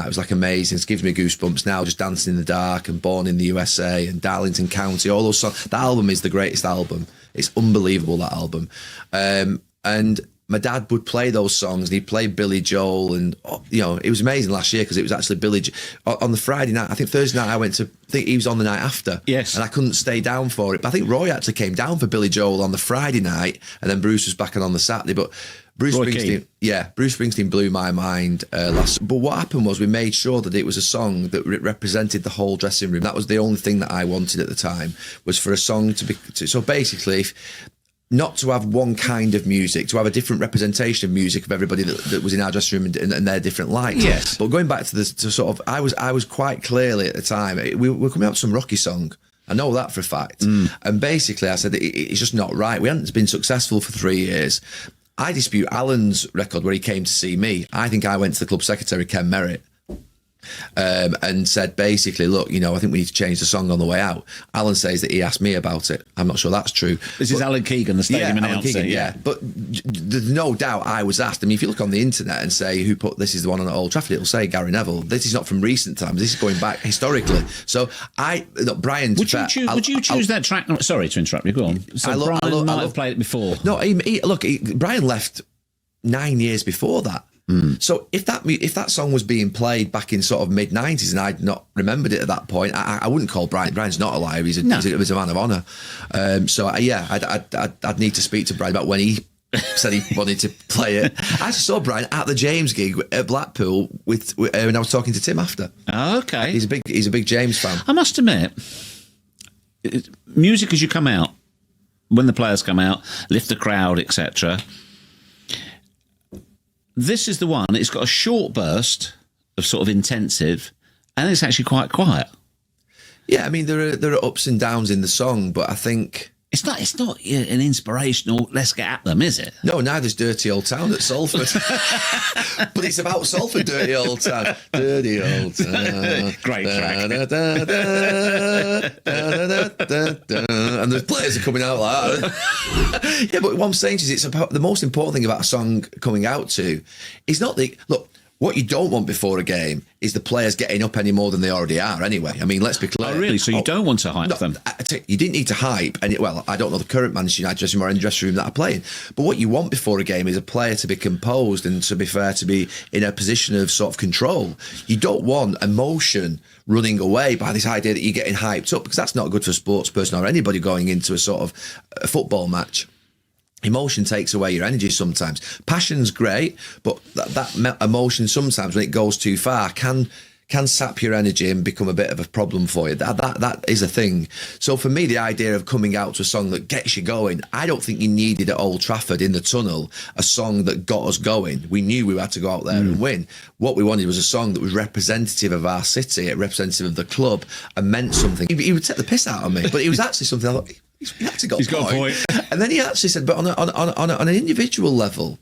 that. It was like amazing. It gives me goosebumps now, just Dancing in the Dark and Born in the USA and Darlington County, all those songs. That album is the greatest album. It's unbelievable, that album. And my dad would play those songs, and he'd play Billy Joel, and it was amazing last year because it was actually on the Friday night. I think Thursday night I think he was on the night after. Yes. And I couldn't stay down for it. But I think Roy actually came down for Billy Joel on the Friday night, and then Bruce was back on the Saturday. But Bruce Springsteen blew my mind last. But what happened was we made sure that it was a song that represented the whole dressing room. That was the only thing that I wanted at the time, was for a song to be. So basically, not to have one kind of music, to have a different representation of music of everybody that was in our dressing room and their different lights. Yes. But going back to I was quite clearly at the time, we were coming out with some Rocky song. I know that for a fact. And basically I said, it's just not right. We hadn't been successful for 3 years. I dispute Alan's record where he came to see me. I think I went to the club secretary, Ken Merritt, and said basically, look, I think we need to change the song on the way out. Alan says that he asked me about it. I'm not sure that's true. This is Alan Keegan, the stadium announcer. Yeah. But there's no doubt I was asked. I mean, if you look on the internet and say who put This Is the One on at Old Trafford, it'll say Gary Neville. This is not from recent times. This is going back historically. So Brian... Would you choose that track? Sorry to interrupt you, go on. So Brian might have played it before. No, Brian left 9 years before that. So if that song was being played back in sort of mid-90s and I'd not remembered it at that point, I wouldn't call Brian. Brian's not alive. He's a man of honour. I'd need to speak to Brian about when he said he wanted to play it. I actually saw Brian at the James gig at Blackpool when I was talking to Tim after. Oh, okay. He's a big James fan. I must admit, music as you come out, when the players come out, lift the crowd, etc. This is the one. It's got a short burst of sort of intensive, and it's actually quite quiet. Yeah, I mean there are ups and downs in the song, but I think it's not an inspirational "let's get at them," is it? No, neither's Dirty Old Town at Salford. But it's about Salford, Dirty Old Town, Dirty Old Town. Great track. And the players are coming out like that. Yeah, but what I'm saying is, it's about the most important thing about a song coming out to is not look. What you don't want before a game is the players getting up any more than they already are anyway. I mean, let's be clear. Oh, really? So you don't want to hype them? You didn't need to hype. I don't know the current Manchester United dressing room or in the dressing room that are playing. But what you want before a game is a player to be composed and, to be fair, to be in a position of sort of control. You don't want emotion running away by this idea that you're getting hyped up, because that's not good for a sports person or anybody going into a sort of a football match. Emotion takes away your energy sometimes. Passion's great, but that emotion sometimes, when it goes too far, can sap your energy and become a bit of a problem for you. That is a thing. So for me, the idea of coming out to a song that gets you going, I don't think you needed at Old Trafford in the tunnel a song that got us going. We knew we had to go out there and win. What we wanted was a song that was representative of our city, representative of the club, and meant something. He would take the piss out of me, but it was actually something I thought, he's actually got a point. And then he actually said, but on an individual level,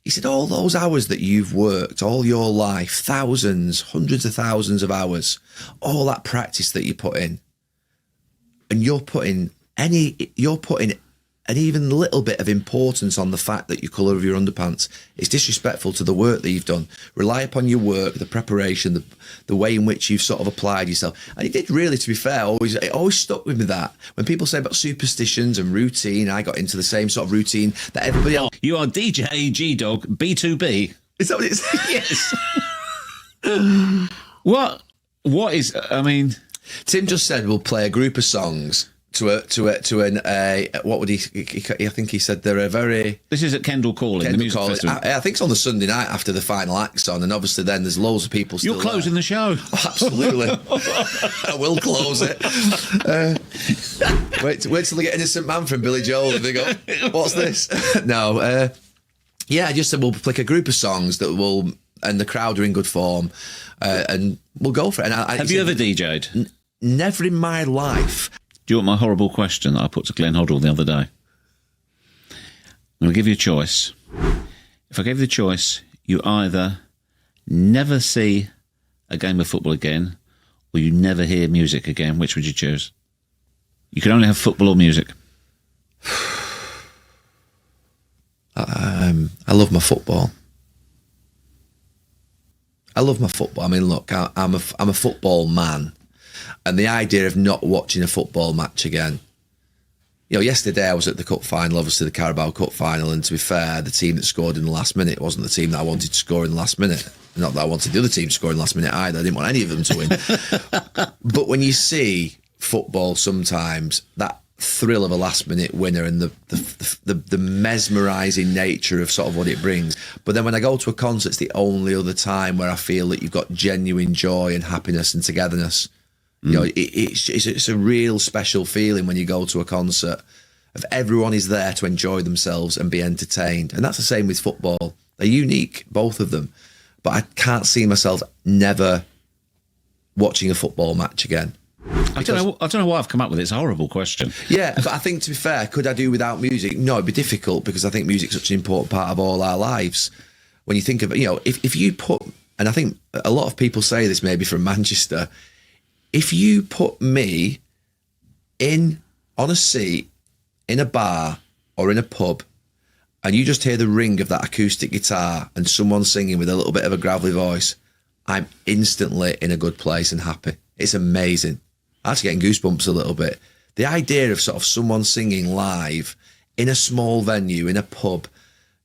he said, all those hours that you've worked, all your life, thousands, hundreds of thousands of hours, all that practice that you put in, and you're putting an even little bit of importance on the fact that your colour of your underpants is disrespectful to the work that you've done. Rely upon your work, the preparation, the way in which you've sort of applied yourself. And it did really, to be fair, it always stuck with me that. When people say about superstitions and routine, I got into the same sort of routine that everybody else... You are DJ G-Dog B2B. Is that what it's... Yes. What is... I mean... Tim just said we'll play a group of songs... what would he? I think he said they're a very. This is at Kendall Calling, the music festival. I think it's on the Sunday night after the final act's on, and obviously then there's loads of people still. You're closing the show. Oh, absolutely. I will close it. Wait till they get Innocent Man from Billy Joel and they go, "What's this?" No. Yeah, I just said we'll pick a group of songs that will, and the crowd are in good form, and we'll go for it. And have you ever DJ'd? Never in my life. Do you want my horrible question that I put to Glenn Hoddle the other day? I'm going to give you a choice. If I gave you the choice, you either never see a game of football again or you never hear music again. Which would you choose? You can only have football or music. I love my football. I love my football. I mean, look, I'm a football man, and the idea of not watching a football match again. You know, yesterday I was at the cup final, obviously the Carabao Cup final, and to be fair, the team that scored in the last minute wasn't the team that I wanted to score in the last minute. Not that I wanted the other team to score in the last minute either. I didn't want any of them to win. But when you see football sometimes, that thrill of a last minute winner and the mesmerising nature of sort of what it brings. But then when I go to a concert, it's the only other time where I feel that you've got genuine joy and happiness and togetherness. You know, it's a real special feeling when you go to a concert of everyone is there to enjoy themselves and be entertained. And that's the same with football. They're unique, both of them. But I can't see myself never watching a football match again. I don't know why I've come up with it. It's a horrible question. Yeah, but I think, to be fair, could I do without music? No, it'd be difficult, because I think music's such an important part of all our lives. When you think of it, you know, if you put, and I think a lot of people say this maybe from Manchester, if you put me on a seat in a bar or in a pub, and you just hear the ring of that acoustic guitar and someone singing with a little bit of a gravelly voice, I'm instantly in a good place and happy. It's amazing. I'm actually getting goosebumps a little bit. The idea of sort of someone singing live in a small venue, in a pub,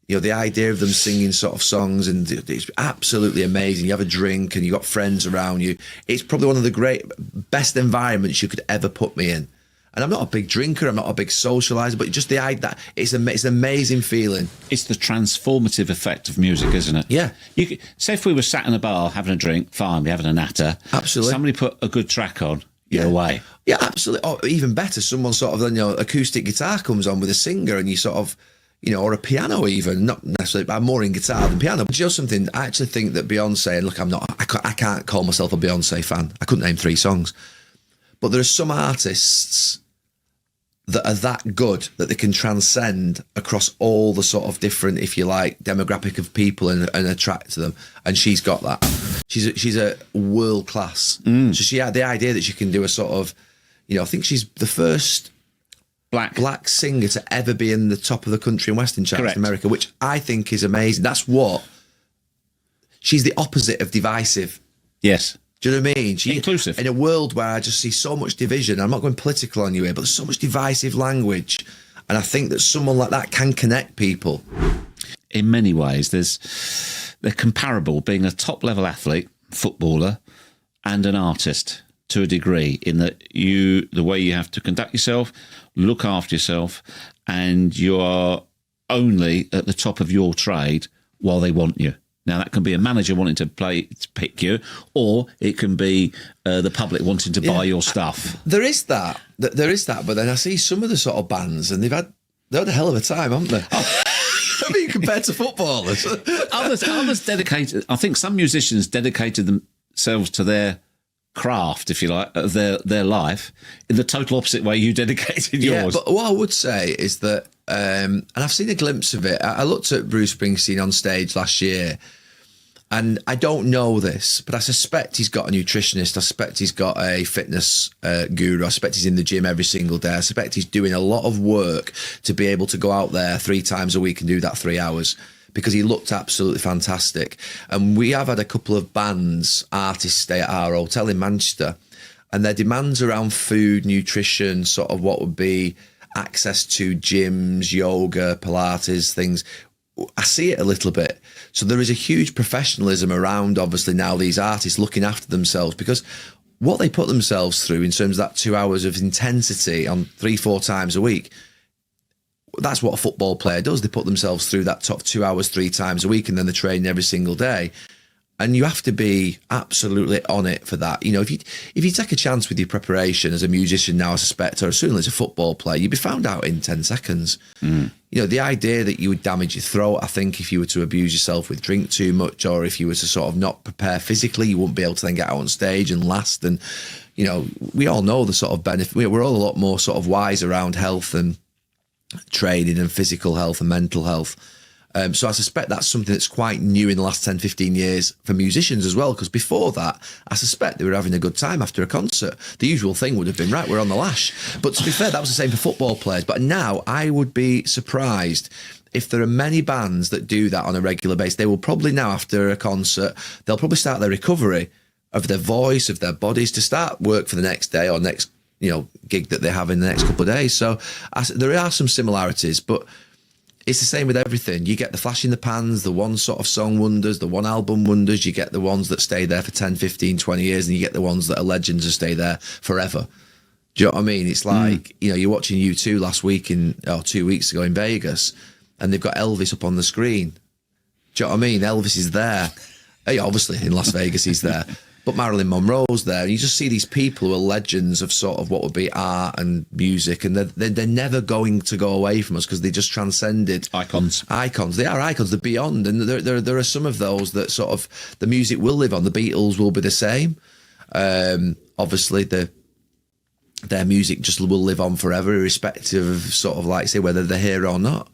you know, the idea of them singing sort of songs, and it's absolutely amazing. You have a drink and you've got friends around you. It's probably one of the best environments you could ever put me in. And I'm not a big drinker, I'm not a big socialiser, but just the idea that it's an amazing feeling. It's the transformative effect of music, isn't it? Yeah. Say if we were sat in a bar having a drink, fine, we're having a natter. Absolutely. Somebody put a good track on, you're away. Yeah, absolutely. Or even better, someone sort of, you know, acoustic guitar comes on with a singer, and you sort of, you know, or a piano even, not necessarily, but I'm more in guitar than piano. But you know something, I actually think that Beyonce, and look, I can't call myself a Beyonce fan. I couldn't name 3 songs. But there are some artists that are that good that they can transcend across all the sort of different, if you like, demographic of people and attract to them. And she's got that. She's a world class. So she had the idea that she can do a sort of, you know, I think she's the first black singer to ever be in the top of the country and western charts in America, which I think is amazing. That's what she's the opposite of divisive. Yes. Do you know what I mean? Inclusive. In a world where I just see so much division, I'm not going political on you here, but there's so much divisive language. And I think that someone like that can connect people. In many ways, they're comparable, being a top-level athlete, footballer, and an artist to a degree, in that the way you have to conduct yourself, look after yourself, and you are only at the top of your trade while they want you. Now, that can be a manager wanting to pick you, or it can be the public wanting to buy your stuff. There is that, but then I see some of the sort of bands, and they've had a hell of a time, haven't they? I mean, compared to footballers. others dedicated, I think some musicians dedicated themselves to their craft, if you like, of their life, in the total opposite way you dedicated yours. Yeah, but what I would say is that, and I've seen a glimpse of it. I looked at Bruce Springsteen on stage last year, and I don't know this, but I suspect he's got a nutritionist. I suspect he's got a fitness guru. I suspect he's in the gym every single day. I suspect he's doing a lot of work to be able to go out there 3 times a week and do that 3 hours, because he looked absolutely fantastic. And we have had a couple of artists stay at our hotel in Manchester, and their demands around food, nutrition, sort of what would be access to gyms, yoga, Pilates, things, I see it a little bit. So there is a huge professionalism around, obviously, now these artists looking after themselves, because what they put themselves through in terms of that 2 hours of intensity on 3-4 times a week, that's what a football player does. They put themselves through that top 2 hours 3 times a week, and then they're training every single day. And you have to be absolutely on it for that. You know, if you take a chance with your preparation as a musician now, I suspect, or certainly as a football player, you'd be found out in 10 seconds. You know, the idea that you would damage your throat, I think if you were to abuse yourself with drink too much, or if you were to sort of not prepare physically, you wouldn't be able to then get out on stage and last. And, you know, we all know the sort of benefit. We're all a lot more sort of wise around health and training and physical health and mental health. So I suspect that's something that's quite new in the last 10, 15 years for musicians as well, because before that, I suspect they were having a good time after a concert. The usual thing would have been, right, we're on the lash. But to be fair, that was the same for football players. But now I would be surprised if there are many bands that do that on a regular basis. They will probably now, after a concert, they'll probably start their recovery of their voice, of their bodies, to start work for the next day or next, gig that they have in the next couple of days. So there are some similarities, but it's the same with everything. You get the flash in the pans, the one sort of song wonders, the one album wonders. You get the ones that stay there for 10, 15, 20 years, and you get the ones that are legends and stay there forever. Do you know what I mean? It's like, you're watching U2 last week 2 weeks ago in Vegas, and they've got Elvis up on the screen. Do you know what I mean? Elvis is there. Obviously, in Las Vegas, he's there. But Marilyn Monroe's there. And you just see these people who are legends of sort of what would be art and music, and they're never going to go away from us because they just transcended. Icons. They are icons. They're beyond. And there are some of those that sort of, the music will live on. The Beatles will be the same. Obviously, their music just will live on forever, irrespective of sort of, like, say, whether they're here or not.